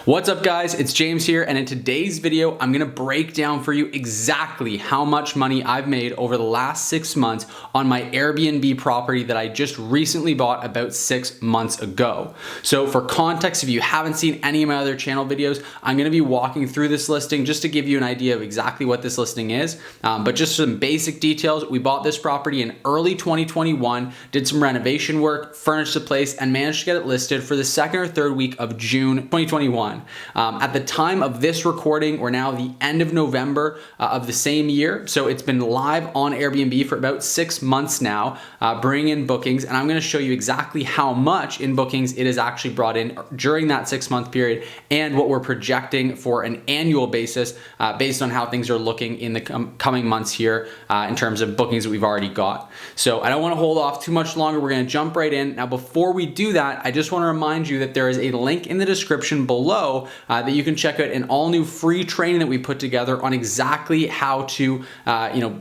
What's up guys, it's James here, and in today's video, I'm gonna break down for you exactly how much money I've made over the last 6 months on my Airbnb property that I just recently bought about 6 months ago. So for context, if you haven't seen any of my other channel videos, I'm gonna be walking through this listing just to give you an idea of exactly what this listing is. But just some basic details, we bought this property in early 2021, did some renovation work, furnished the place, and managed to get it listed for the second or third week of June 2021. At the time of this recording, we're now the end of November of the same year. So it's been live on Airbnb for about 6 months now, bringing in bookings. And I'm gonna show you exactly how much in bookings it has actually brought in during that 6-month period and what we're projecting for an annual basis based on how things are looking in the coming months here in terms of bookings that we've already got. So I don't wanna hold off too much longer. We're gonna jump right in. Now, before we do that, I just wanna remind you that there is a link in the description below that you can check out an all new free training that we put together on exactly how to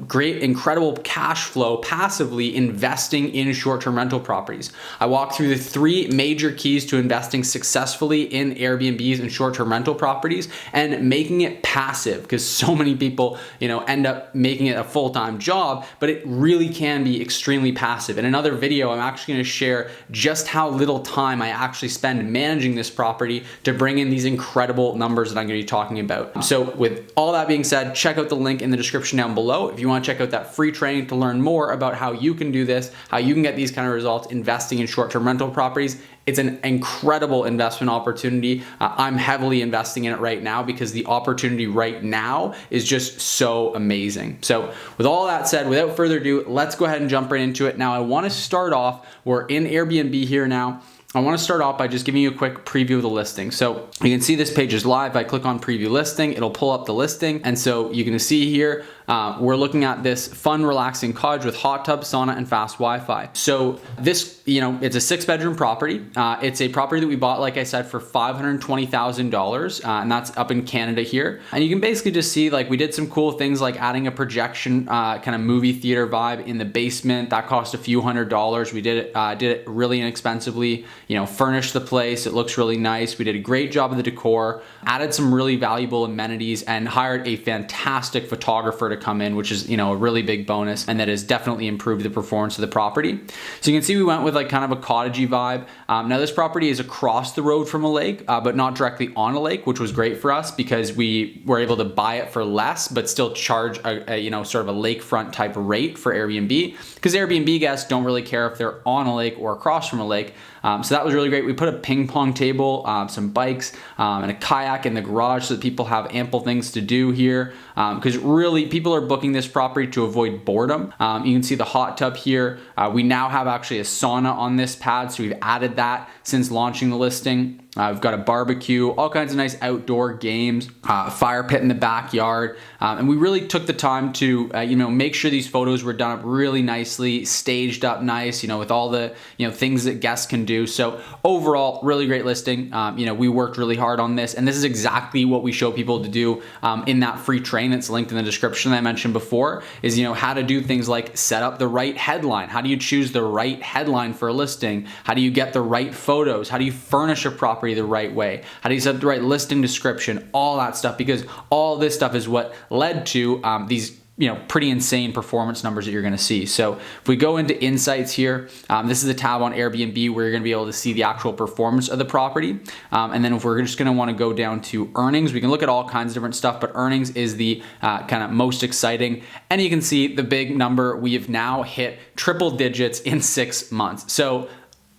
create incredible cash flow passively investing in short-term rental properties. I walk through the 3 major keys to investing successfully in Airbnbs and short-term rental properties and making it passive, because so many people end up making it a full-time job, but it really can be extremely passive. In another video, I'm actually going to share just how little time I actually spend managing this property to bring in these incredible numbers that I'm going to be talking about. So with all that being said, check out the link in the description down below if you want to check out that free training to learn more about how you can do this, how you can get these kind of results investing in short-term rental properties. It's an incredible investment opportunity. I'm heavily investing in it right now because the opportunity right now is just so amazing. So with all that said, without further ado, let's go ahead and jump right into it. Now I want to start off, we're in Airbnb here now. I want to start off by just giving you a quick preview of the listing. So you can see this page is live. I click on preview listing, it'll pull up the listing. And so you can see here, we're looking at this fun, relaxing cottage with hot tub, sauna, and fast Wi-Fi. So this, it's a 6-bedroom property. It's a property that we bought, like I said, for $520,000, and that's up in Canada here. And you can basically just see, like, we did some cool things like adding a projection, kind of movie theater vibe in the basement. That cost a few $100s. We did it really inexpensively. Furnished the place. It looks really nice. We did a great job of the decor, added some really valuable amenities, and hired a fantastic photographer to come in, which is, a really big bonus, and that has definitely improved the performance of the property. So you can see we went with like kind of a cottagey vibe. Now this property is across the road from a lake, but not directly on a lake, which was great for us because we were able to buy it for less, but still charge a sort of a lakefront type rate for Airbnb, because Airbnb guests don't really care if they're on a lake or across from a lake. So that was really great. We put a ping pong table, some bikes, and a kayak in the garage so that people have ample things to do here. Because really, people are booking this property to avoid boredom. You can see the hot tub here. We now have actually a sauna on this pad, so we've added that since launching the listing. We've got a barbecue, all kinds of nice outdoor games, fire pit in the backyard. And we really took the time to, make sure these photos were done up really nicely, staged up nice, with all the, things that guests can do. So overall, really great listing. We worked really hard on this, and this is exactly what we show people to do in that free training that's linked in the description that I mentioned before, is, how to do things like set up the right headline. How do you choose the right headline for a listing? How do you get the right photos? How do you furnish a property the right way? How do you set up the right listing description? All that stuff, because all this stuff is what led to these pretty insane performance numbers that you're going to see. So if we go into insights here, this is a tab on Airbnb where you're going to be able to see the actual performance of the property. And then if we're just going to want to go down to earnings, we can look at all kinds of different stuff, but earnings is the kind of most exciting. And you can see the big number. We have now hit triple digits in 6 months. So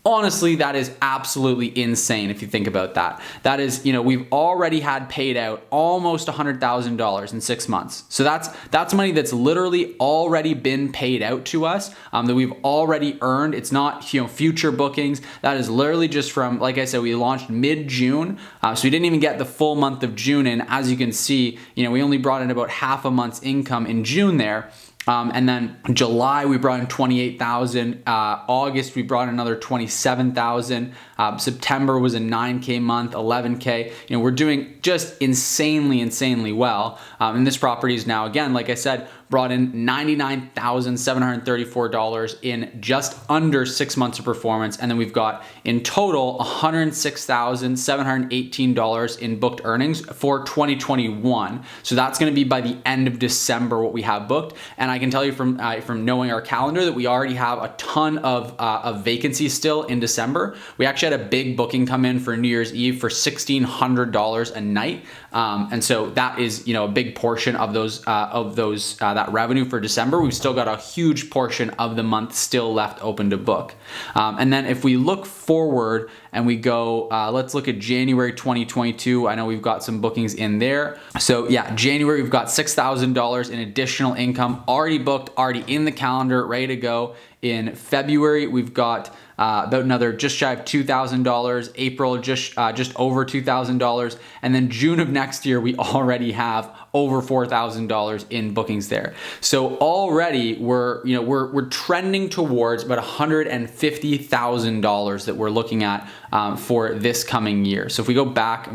honestly, that is absolutely insane if you think about that. That is, we've already had paid out almost $100,000 in 6 months. So that's money that's literally already been paid out to us, that we've already earned. It's not, future bookings. That is literally just from, like I said, we launched mid-June. So we didn't even get the full month of June in. As you can see, we only brought in about half a month's income in June there. And then July, we brought in 28,000. August, we brought in another 27,000. September was a 9K month, 11K. We're doing just insanely well. And this property is now, again, like I said, brought in $99,734 in just under 6 months of performance. And then we've got in total $106,718 in booked earnings for 2021. So that's going to be by the end of December what we have booked. And I can tell you from knowing our calendar that we already have a ton of vacancies still in December. We actually had a big booking come in for New Year's Eve for $1,600 a night. And so that is, a big portion of that revenue for December. We've still got a huge portion of the month still left open to book. And then if we look forward and we go, let's look at January 2022. I know we've got some bookings in there. So yeah, January, we've got $6,000 in additional income already booked, already in the calendar, ready to go. In February, we've got about another just shy of $2,000. April, just over $2,000. And then June of next year, we already have over $4,000 in bookings there. So already we're trending towards about $150,000 that we're looking at for this coming year. So if we go back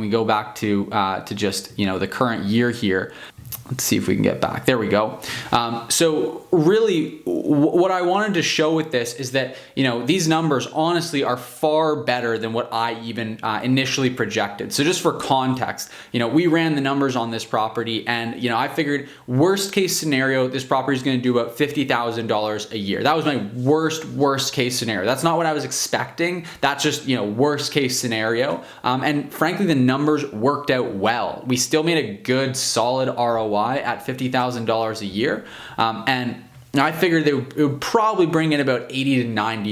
to just the current year here. Let's see if we can get back. There we go. So really what I wanted to show with this is that, these numbers honestly are far better than what I even initially projected. So just for context, we ran the numbers on this property and, I figured worst case scenario, this property is going to do about $50,000 a year. That was my worst case scenario. That's not what I was expecting. That's just, worst case scenario. And frankly, the numbers worked out well. We still made a good solid ROI at $50,000 a year. And I figured it would probably bring in about $80,000 to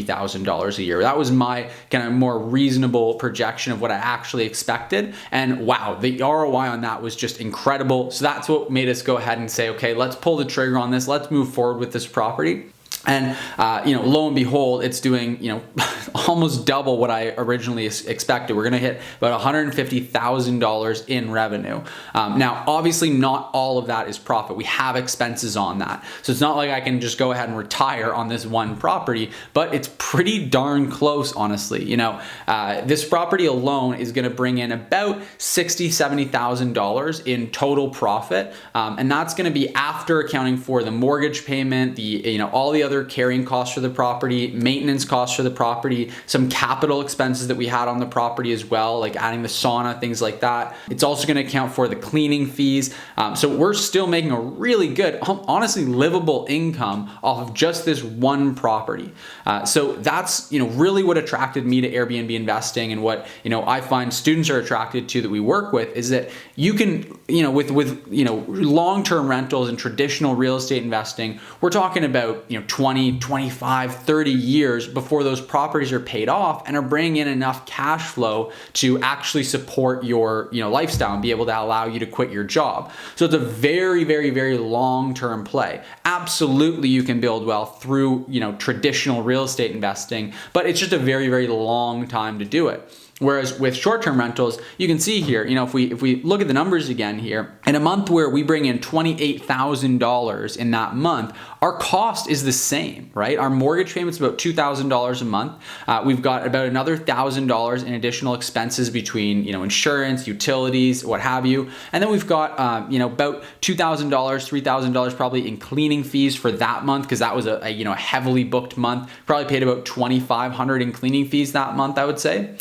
$90,000 a year. That was my kind of more reasonable projection of what I actually expected. And wow, the ROI on that was just incredible. So that's what made us go ahead and say, okay, let's pull the trigger on this. Let's move forward with this property. And, lo and behold, it's doing, almost double what I originally expected. We're going to hit about $150,000 in revenue. Now, obviously not all of that is profit. We have expenses on that. So it's not like I can just go ahead and retire on this one property, but it's pretty darn close, honestly. This property alone is going to bring in about $60,000, $70,000 in total profit. And that's going to be after accounting for the mortgage payment, all the other carrying costs for the property, maintenance costs for the property, some capital expenses that we had on the property as well, like adding the sauna, things like that. It's also going to account for the cleaning fees. So we're still making a really good, honestly livable income off of just this one property. So that's, really what attracted me to Airbnb investing, and what, I find students are attracted to that we work with is that you can, with long-term rentals and traditional real estate investing, we're talking about, 20, 25, 30 years before those properties are paid off and are bringing in enough cash flow to actually support your lifestyle and be able to allow you to quit your job. So it's a very, very, very long-term play. Absolutely, you can build wealth through traditional real estate investing, but it's just a very, very long time to do it. Whereas with short-term rentals, you can see here, if we look at the numbers again here, in a month where we bring in $28,000 in that month, our cost is the same, right? Our mortgage payment's about $2,000 a month. We've got about another $1,000 in additional expenses between, insurance, utilities, what have you. And then we've got, about $2,000, $3,000 probably in cleaning fees for that month, because that was a heavily booked month. Probably paid about $2,500 in cleaning fees that month, I would say.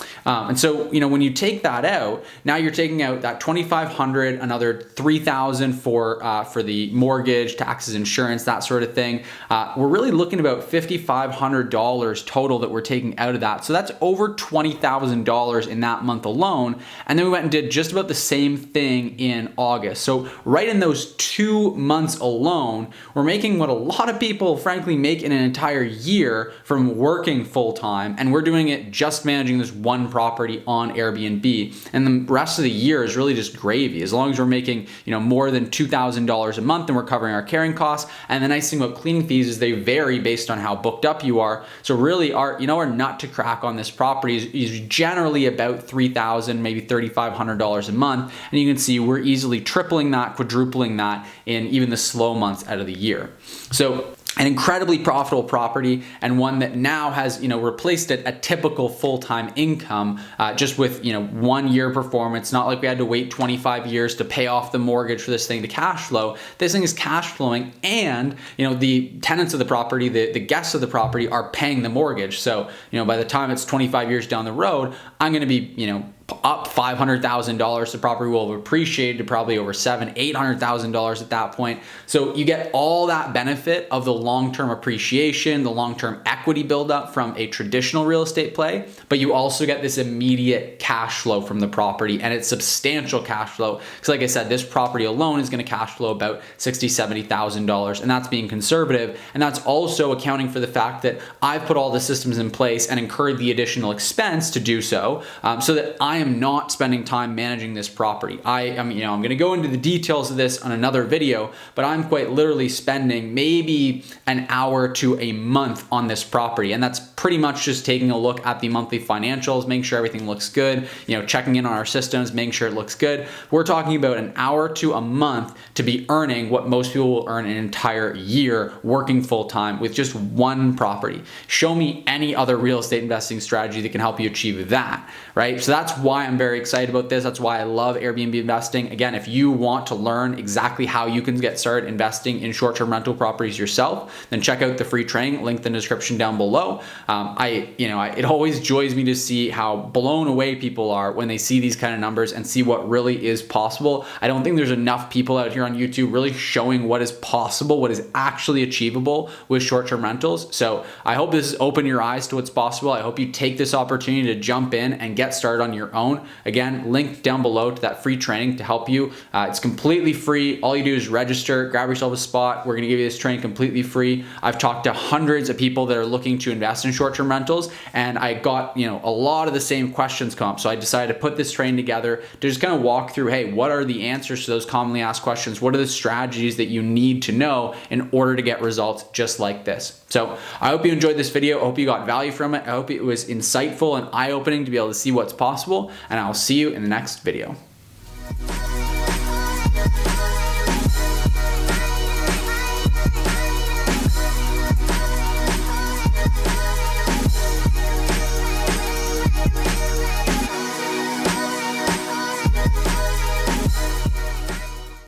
And so, when you take that out, now you're taking out that $2,500, another $3,000 for the mortgage, taxes, insurance, that sort of thing. We're really looking about $5,500 total that we're taking out of that. So that's over $20,000 in that month alone. And then we went and did just about the same thing in August. So right in those 2 months alone, we're making what a lot of people frankly make in an entire year from working full time. And we're doing it just managing this one property on Airbnb, and the rest of the year is really just gravy. As long as we're making more than $2,000 a month and we're covering our carrying costs. And the nice thing about cleaning fees is they vary based on how booked up you are. So really our nut to crack on this property is generally about $3,000, maybe $3,500 a month. And you can see we're easily tripling that, quadrupling that in even the slow months out of the year. So an incredibly profitable property, and one that now has, replaced it a typical full-time income, just with, 1 year performance. Not like we had to wait 25 years to pay off the mortgage for this thing to cash flow. This thing is cash flowing, and, the tenants of the property, the guests of the property are paying the mortgage. So, by the time it's 25 years down the road, I'm going to be, up $500,000. The property will have appreciated to probably over $800,000 at that point. So you get all that benefit of the long-term appreciation, the long-term equity buildup from a traditional real estate play, but you also get this immediate cash flow from the property, and it's substantial cash flow. Because like I said, this property alone is going to cash flow about $60,000, $70,000, and that's being conservative. And that's also accounting for the fact that I've put all the systems in place and incurred the additional expense to do so, so that I am not spending time managing this property. I'm going to go into the details of this on another video, but I'm quite literally spending maybe an hour to a month on this property. And that's pretty much just taking a look at the monthly financials, making sure everything looks good, checking in on our systems, making sure it looks good. We're talking about an hour to a month to be earning what most people will earn an entire year working full time with just one property. Show me any other real estate investing strategy that can help you achieve that, right? So that's why I'm very excited about this. That's why I love Airbnb investing. Again, if you want to learn exactly how you can get started investing in short-term rental properties yourself, then check out the free training, link in the description down below. It always joys me to see how blown away people are when they see these kind of numbers and see what really is possible. I don't think there's enough people out here on YouTube really showing what is possible, what is actually achievable with short-term rentals. So I hope this has opened your eyes to what's possible. I hope you take this opportunity to jump in and get started on your own. Again, link down below to that free training to help you. It's completely free. All you do is register, grab yourself a spot. We're going to give you this training completely free. I've talked to hundreds of people that are looking to invest in short-term rentals, and I got, a lot of the same questions come up. So I decided to put this training together to just kind of walk through, hey, what are the answers to those commonly asked questions? What are the strategies that you need to know in order to get results just like this? So I hope you enjoyed this video. I hope you got value from it. I hope it was insightful and eye-opening to be able to see what's possible, and I'll see you in the next video.